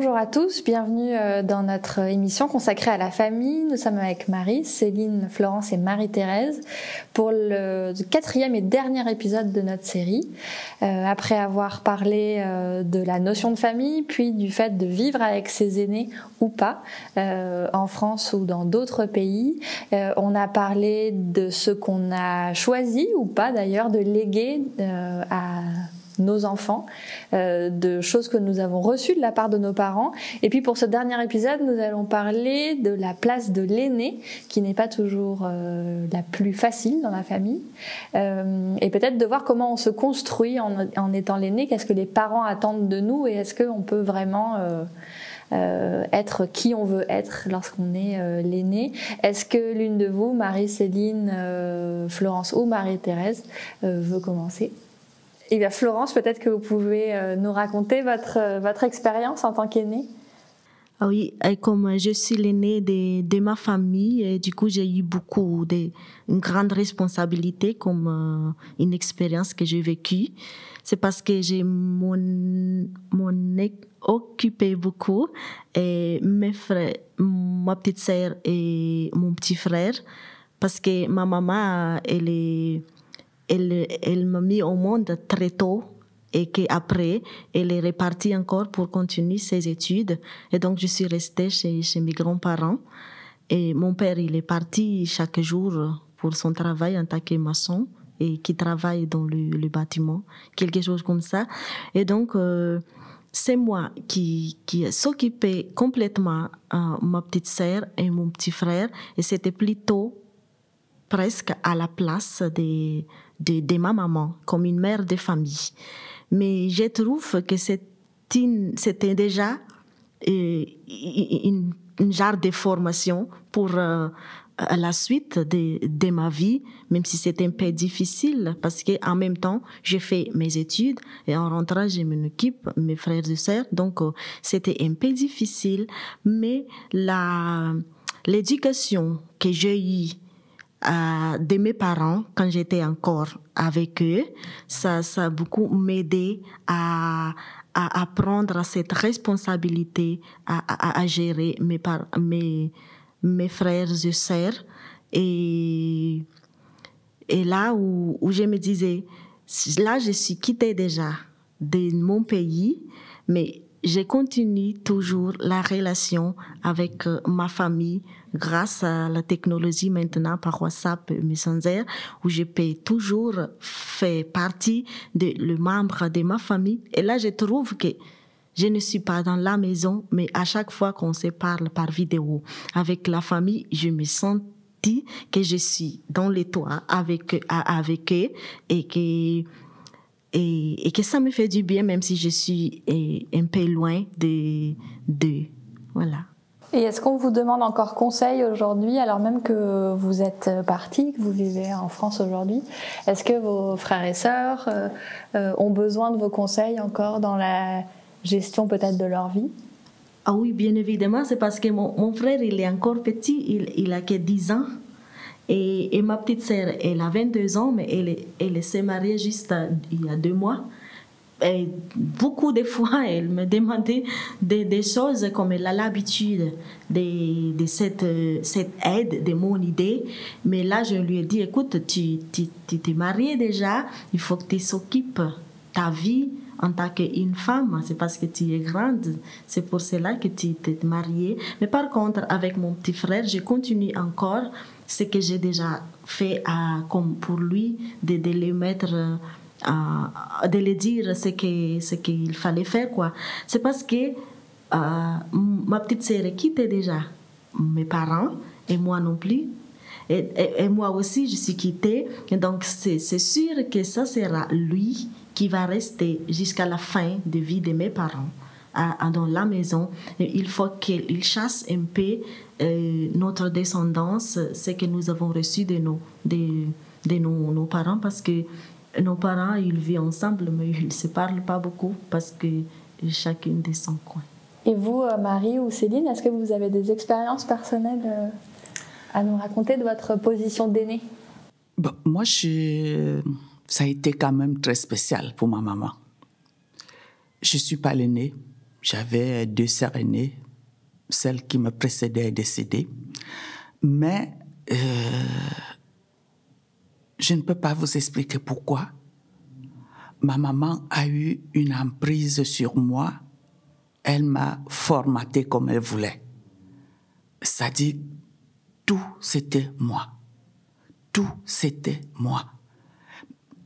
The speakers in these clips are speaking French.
Bonjour à tous, bienvenue dans notre émission consacrée à la famille. Nous sommes avec Marie, Céline, Florence et Marie-Thérèse pour le 4e et dernier épisode de notre série. Après avoir parlé de la notion de famille, puis du fait de vivre avec ses aînés ou pas, en France ou dans d'autres pays, on a parlé de ce qu'on a choisi ou pas d'ailleurs de léguer à nos enfants, de choses que nous avons reçues de la part de nos parents. Et puis pour ce dernier épisode, nous allons parler de la place de l'aîné, qui n'est pas toujours la plus facile dans la famille, et peut-être de voir comment on se construit en étant l'aîné, qu'est-ce que les parents attendent de nous, et est-ce qu'on peut vraiment être qui on veut être lorsqu'on est l'aîné. Est-ce que l'une de vous, Marie, Céline, Florence ou Marie-Thérèse, veut commencer ? Eh bien, Florence, peut-être que vous pouvez nous raconter votre expérience en tant qu'aînée. Ah oui, et comme je suis l'aînée de ma famille, et du coup, j'ai eu une grande responsabilité comme une expérience que j'ai vécue. C'est parce que j'ai m'en occupé beaucoup, et mes frères, ma petite sœur et mon petit frère, parce que ma maman, elle m'a mis au monde très tôt et qu'après, elle est repartie encore pour continuer ses études. Et donc, je suis restée chez mes grands-parents. Et mon père, il est parti chaque jour pour son travail en tant que maçon et qui travaille dans le bâtiment, quelque chose comme ça. Et donc, c'est moi qui s'occupais complètement ma petite sœur et mon petit frère. Et c'était plutôt presque à la place de ma maman, comme une mère de famille. Mais je trouve que c'était déjà une genre de formation pour la suite de ma vie, même si c'était un peu difficile, parce qu'en même temps, j'ai fait mes études et en rentrant, je m'en occupe, mes frères et sœurs. Donc, c'était un peu difficile, mais l'éducation que j'ai eue de mes parents quand j'étais encore avec eux, ça a beaucoup m'aidé à prendre cette responsabilité à gérer mes frères et sœurs, et là où je me disais, là je suis quittée déjà de mon pays, mais je continue toujours la relation avec ma famille grâce à la technologie maintenant par WhatsApp et Messenger, où je peux toujours faire partie le membre de ma famille. Et là, je trouve que je ne suis pas dans la maison, mais à chaque fois qu'on se parle par vidéo avec la famille, je me sens que je suis dans les toits avec eux et que ça me fait du bien, même si je suis un peu loin d'eux. Voilà. Et est-ce qu'on vous demande encore conseil aujourd'hui, alors même que vous êtes partis, que vous vivez en France aujourd'hui? Est-ce que vos frères et sœurs ont besoin de vos conseils encore dans la gestion peut-être de leur vie? Ah oui, bien évidemment, c'est parce que mon frère, il est encore petit, il a que 10 ans. Et ma petite sœur, elle a 22 ans, mais elle s'est mariée juste il y a 2 mois. Et beaucoup de fois, elle me demandait des choses comme elle a l'habitude de cette aide, de mon idée. Mais là, je lui ai dit, écoute, tu t'es mariée déjà, il faut que tu s'occupes de ta vie en tant qu'une femme. C'est parce que tu es grande, c'est pour cela que tu t'es mariée. Mais par contre, avec mon petit frère, je continue encore ce que j'ai déjà fait comme pour lui, de le mettre, de lui dire ce qu'il fallait faire, quoi. C'est parce que ma petite sœur quittait déjà mes parents et moi non plus. Et moi aussi, je suis quittée. Et donc, c'est sûr que ça sera lui qui va rester jusqu'à la fin de vie de mes parents dans la maison. Et il faut qu'il chasse un peu notre descendance, ce que nous avons reçu de nos parents, parce que nos parents, ils vivent ensemble, mais ils ne se parlent pas beaucoup parce que chacune de son coin. Et vous, Marie ou Céline, est-ce que vous avez des expériences personnelles à nous raconter de votre position d'aînée? Bon, moi, ça a été quand même très spécial pour ma maman. Je ne suis pas l'aînée, J'avais 2 sœurs aînées. Celle qui me précédait est décédée. Mais je ne peux pas vous expliquer pourquoi. Ma maman a eu une emprise sur moi. Elle m'a formaté comme elle voulait. C'est-à-dire, tout c'était moi. Tout c'était moi.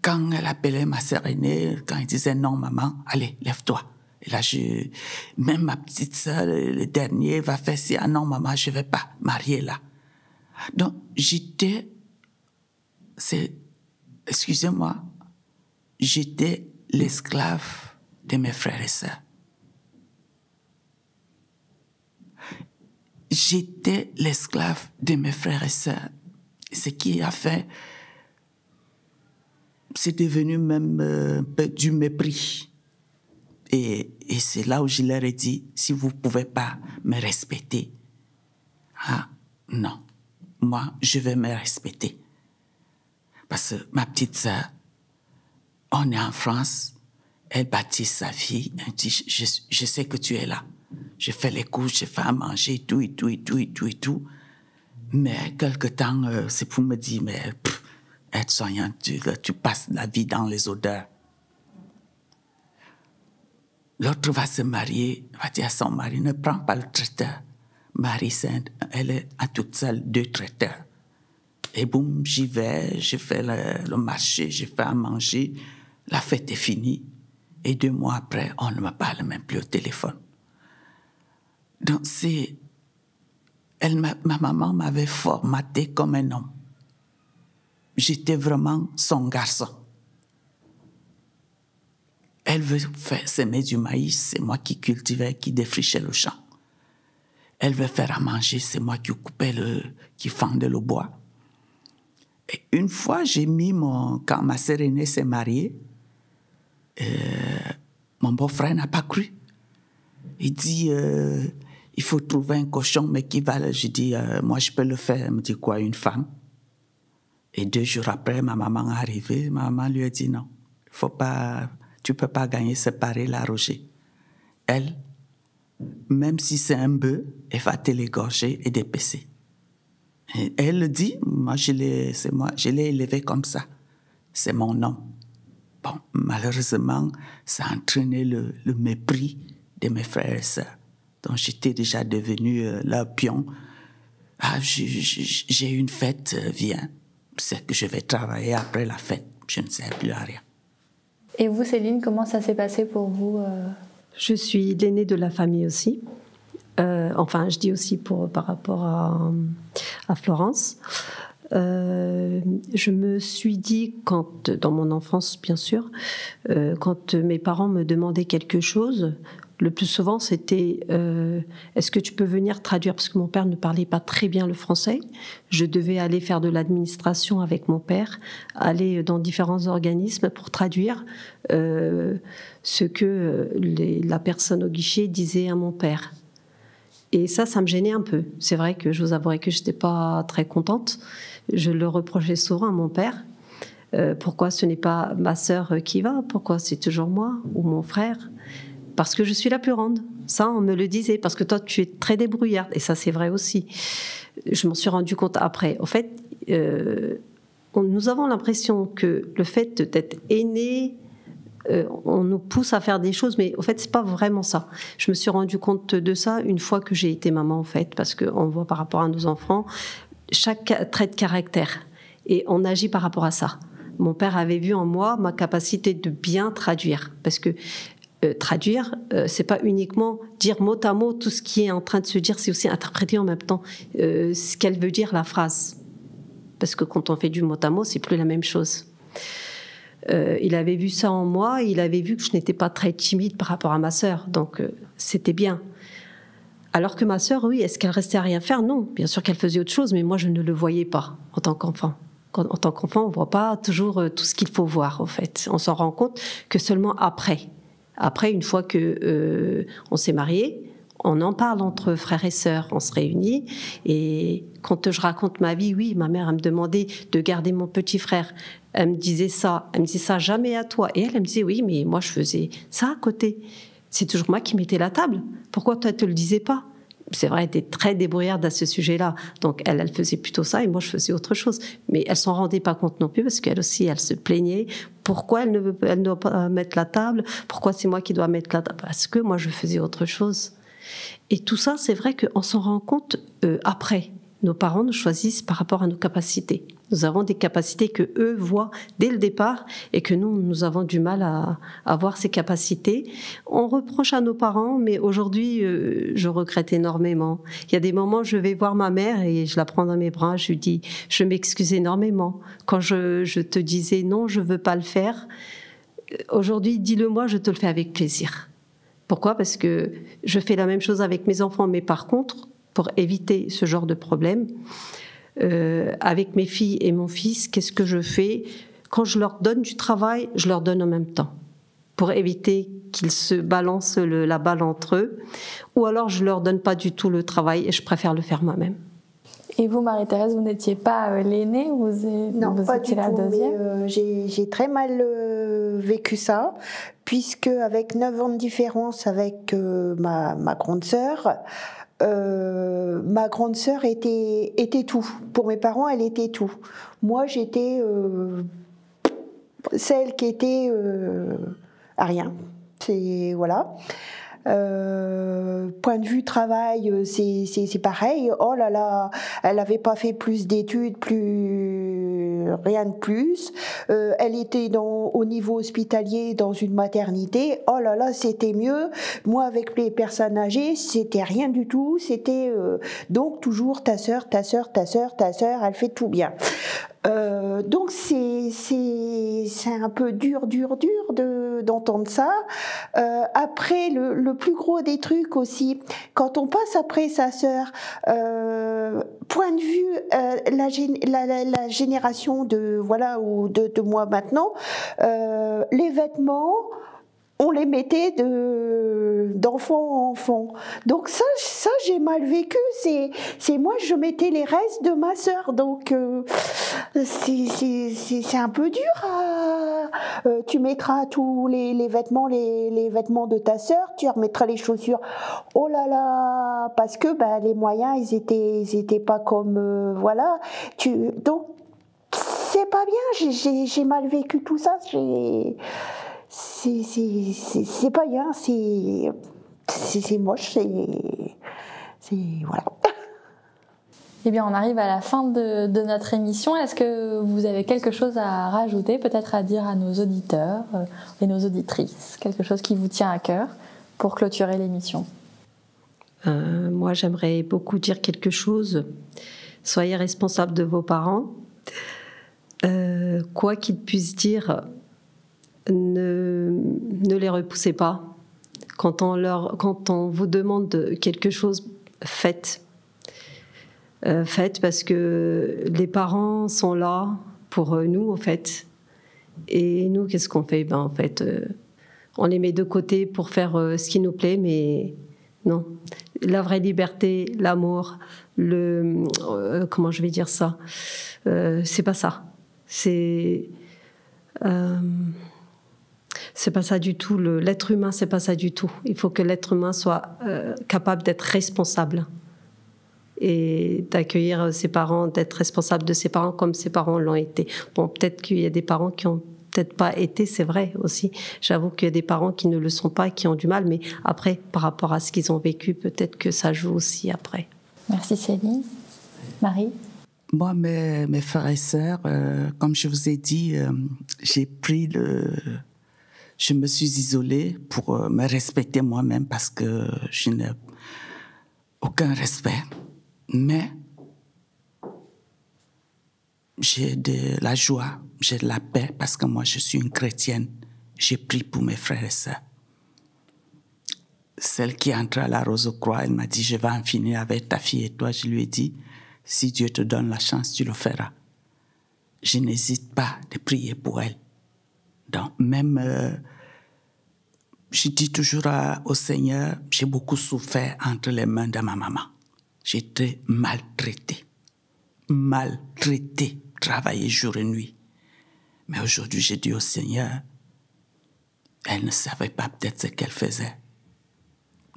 Quand elle appelait ma sœur aînée, quand elle disait non, maman, allez, lève-toi. Et là, même ma petite sœur, le dernier, va faire si, ah non, maman, je ne vais pas marier là. Donc, excusez-moi, j'étais l'esclave de mes frères et sœurs. J'étais l'esclave de mes frères et sœurs. Ce qui a fait, c'est devenu même un peu du mépris. Et c'est là où je leur ai dit, si vous ne pouvez pas me respecter, non, moi, je vais me respecter. Parce que ma petite sœur, on est en France, elle baptise sa fille, elle dit, je sais que tu es là. Je fais les couches, je fais à manger, tout. Mais quelque temps, c'est pour me dire, mais être soignante, tu passes la vie dans les odeurs. L'autre va se marier, va dire à son mari, ne prends pas le traiteur. Marie, elle est à toute seule 2 traiteurs. Et boum, j'y vais, je fais le marché, je fais à manger, la fête est finie. Et 2 mois après, on ne me parle même plus au téléphone. Donc ma maman m'avait formaté comme un homme. J'étais vraiment son garçon. Elle veut semer du maïs, c'est moi qui cultivais, qui défrichais le champ. Elle veut faire à manger, c'est moi qui coupais qui fendais le bois. Et une fois, quand ma sœur aînée s'est mariée, mon beau-frère n'a pas cru. Il dit, il faut trouver un cochon, mais qui va... Je dis, moi, je peux le faire. Elle me dit, quoi, une femme? Et 2 jours après, ma maman est arrivée. Ma maman lui a dit, non, tu ne peux pas gagner séparé la Roger. Elle, même si c'est un bœuf, elle va te l'égorger et dépecer. Et elle le dit, moi, je l'ai élevé comme ça. C'est mon nom. Bon, malheureusement, ça a entraîné le mépris de mes frères et sœurs. Donc, j'étais déjà devenu leur pion. J'ai une fête, viens. C'est que je vais travailler après la fête. Je ne sais plus à rien. Et vous, Céline, comment ça s'est passé pour vous Je suis l'aînée de la famille aussi. Enfin, je dis aussi par rapport à Florence. Je me suis dit, dans mon enfance, bien sûr, quand mes parents me demandaient quelque chose, le plus souvent, c'était est-ce que tu peux venir traduire? Parce que mon père ne parlait pas très bien le français. Je devais aller faire de l'administration avec mon père, aller dans différents organismes pour traduire ce que la personne au guichet disait à mon père. Et ça me gênait un peu. C'est vrai que je vous avouerai que je n'étais pas très contente. Je le reprochais souvent à mon père. Pourquoi ce n'est pas ma sœur qui va? Pourquoi c'est toujours moi ou mon frère? Parce que je suis la plus grande. Ça, on me le disait. Parce que toi, tu es très débrouillarde. Et ça, c'est vrai aussi. Je m'en suis rendu compte après. En fait, nous avons l'impression que le fait d'être aîné, on nous pousse à faire des choses, mais en fait, c'est pas vraiment ça. Je me suis rendu compte de ça une fois que j'ai été maman, en fait, parce qu'on voit par rapport à nos enfants chaque trait de caractère. Et on agit par rapport à ça. Mon père avait vu en moi ma capacité de bien traduire. Parce que traduire, c'est pas uniquement dire mot à mot tout ce qui est en train de se dire, c'est aussi interpréter en même temps ce qu'elle veut dire, la phrase. Parce que quand on fait du mot à mot, c'est plus la même chose. Il avait vu ça en moi, il avait vu que je n'étais pas très timide par rapport à ma sœur, donc c'était bien. Alors que ma sœur, oui, est-ce qu'elle restait à rien faire? Non, bien sûr qu'elle faisait autre chose, mais moi je ne le voyais pas en tant qu'enfant. En tant qu'enfant, on ne voit pas toujours tout ce qu'il faut voir, en fait. On s'en rend compte que seulement après. Après, une fois qu'on s'est mariés, on en parle entre frères et sœurs, on se réunit. Et quand je raconte ma vie, oui, ma mère elle me demandait de garder mon petit frère. Elle me disait ça jamais à toi. Et elle me disait, oui, mais moi je faisais ça à côté. C'est toujours moi qui mettais la table. Pourquoi toi, tu ne le disais pas ? C'est vrai, elle était très débrouillarde à ce sujet-là. Donc, elle faisait plutôt ça et moi, je faisais autre chose. Mais elle ne s'en rendait pas compte non plus parce qu'elle aussi, elle se plaignait. Pourquoi elle ne doit pas mettre la table ? Pourquoi c'est moi qui dois mettre la table ? Parce que moi, je faisais autre chose. Et tout ça, c'est vrai qu'on s'en rend compte après. Nos parents nous choisissent par rapport à nos capacités. Nous avons des capacités que eux voient dès le départ et que nous avons du mal à avoir ces capacités. On reproche à nos parents, mais aujourd'hui, je regrette énormément. Il y a des moments, je vais voir ma mère et je la prends dans mes bras, je lui dis, je m'excuse énormément. Quand je te disais non, je veux pas le faire, aujourd'hui, dis-le-moi, je te le fais avec plaisir. Pourquoi ? Parce que je fais la même chose avec mes enfants, mais par contre, pour éviter ce genre de problème, avec mes filles et mon fils, qu'est-ce que je fais ? Quand je leur donne du travail, je leur donne en même temps, pour éviter qu'ils se balancent la balle entre eux, ou alors je leur donne pas du tout le travail et je préfère le faire moi-même. Et vous, Marie-Thérèse, vous n'étiez pas l'aînée, Non, vous pas étiez du la tout, deuxième. mais j'ai très mal vécu ça, puisque avec 9 ans de différence avec ma grande sœur, ma grande sœur était tout. Pour mes parents, elle était tout. Moi, j'étais celle qui était à rien. C'est voilà. Point de vue travail, c'est pareil. Oh là là, elle n'avait pas fait plus d'études, rien de plus. Elle était au niveau hospitalier dans une maternité. Oh là là, c'était mieux. Moi, avec les personnes âgées, c'était rien du tout. C'était donc toujours ta sœur, elle fait tout bien. Donc c'est un peu dur d'entendre ça. Après, le plus gros des trucs aussi, quand on passe après sa sœur, point de vue la génération de moi maintenant, les vêtements, on les mettait d'enfant en enfant. Donc ça j'ai mal vécu. C'est moi, je mettais les restes de ma sœur. Donc c'est un peu dur. Tu mettras tous les vêtements, les vêtements de ta sœur. Tu remettras les chaussures. Oh là là, parce que les moyens ils étaient pas comme voilà. Donc c'est pas bien. J'ai mal vécu tout ça. C'est pas bien, c'est moche, c'est voilà. Eh bien, on arrive à la fin de notre émission. Est-ce que vous avez quelque chose à rajouter, peut-être à dire à nos auditeurs et nos auditrices, quelque chose qui vous tient à cœur pour clôturer l'émission ? Moi, j'aimerais beaucoup dire quelque chose. Soyez responsables de vos parents. Quoi qu'ils puissent dire, ne les repoussez pas. Quand on vous demande quelque chose, faites. Faites parce que les parents sont là pour nous, en fait. Et nous, qu'est-ce qu'on fait ? En fait, on les met de côté pour faire ce qui nous plaît, mais non. La vraie liberté, l'amour, comment je vais dire ça ? C'est pas ça. C'est pas ça du tout. L'être humain, c'est pas ça du tout. Il faut que l'être humain soit capable d'être responsable et d'accueillir ses parents, d'être responsable de ses parents comme ses parents l'ont été. Bon, peut-être qu'il y a des parents qui ont peut-être pas été, c'est vrai aussi. J'avoue qu'il y a des parents qui ne le sont pas, qui ont du mal, mais après, par rapport à ce qu'ils ont vécu, peut-être que ça joue aussi après. Merci Céline. Marie ? Moi, mes frères et sœurs, comme je vous ai dit, je me suis isolée pour me respecter moi-même parce que je n'ai aucun respect. Mais j'ai de la joie, j'ai de la paix parce que moi, je suis une chrétienne. J'ai prié pour mes frères et sœurs. Celle qui est entrée à la Rose-Croix, elle m'a dit, je vais en finir avec ta fille et toi. Je lui ai dit, si Dieu te donne la chance, tu le feras. Je n'hésite pas de prier pour elle. Donc, même, je dis toujours au Seigneur, j'ai beaucoup souffert entre les mains de ma maman. J'ai été maltraitée, travaillé jour et nuit. Mais aujourd'hui, j'ai dit au Seigneur, elle ne savait pas peut-être ce qu'elle faisait,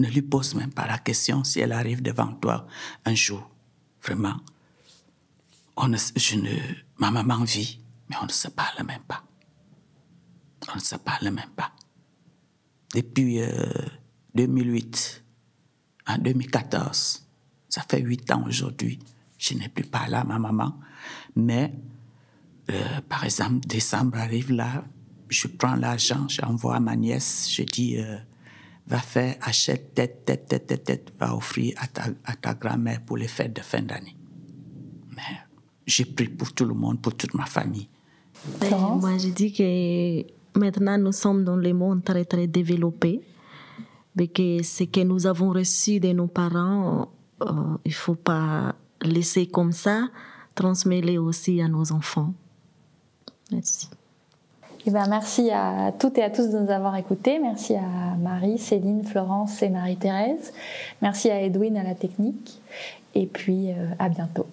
ne lui pose même pas la question si elle arrive devant toi un jour. Vraiment. Ma maman vit, mais on ne se parle même pas. On ne se parle même pas. Depuis 2008 en 2014, ça fait 8 ans aujourd'hui, je n'ai plus parlé à ma maman. Mais, par exemple, décembre arrive là, je prends l'argent, j'envoie à ma nièce, je dis, va faire, achète tête, va offrir à ta grand-mère pour les fêtes de fin d'année. Mais j'ai pris pour tout le monde, pour toute ma famille. Moi, je dis que maintenant, nous sommes dans le monde très, très développé. Mais que ce que nous avons reçu de nos parents, il ne faut pas laisser comme ça, transmettre aussi à nos enfants. Merci. Eh bien, merci à toutes et à tous de nous avoir écoutés. Merci à Marie, Céline, Florence et Marie-Thérèse. Merci à Edwin à la technique. Et puis, à bientôt.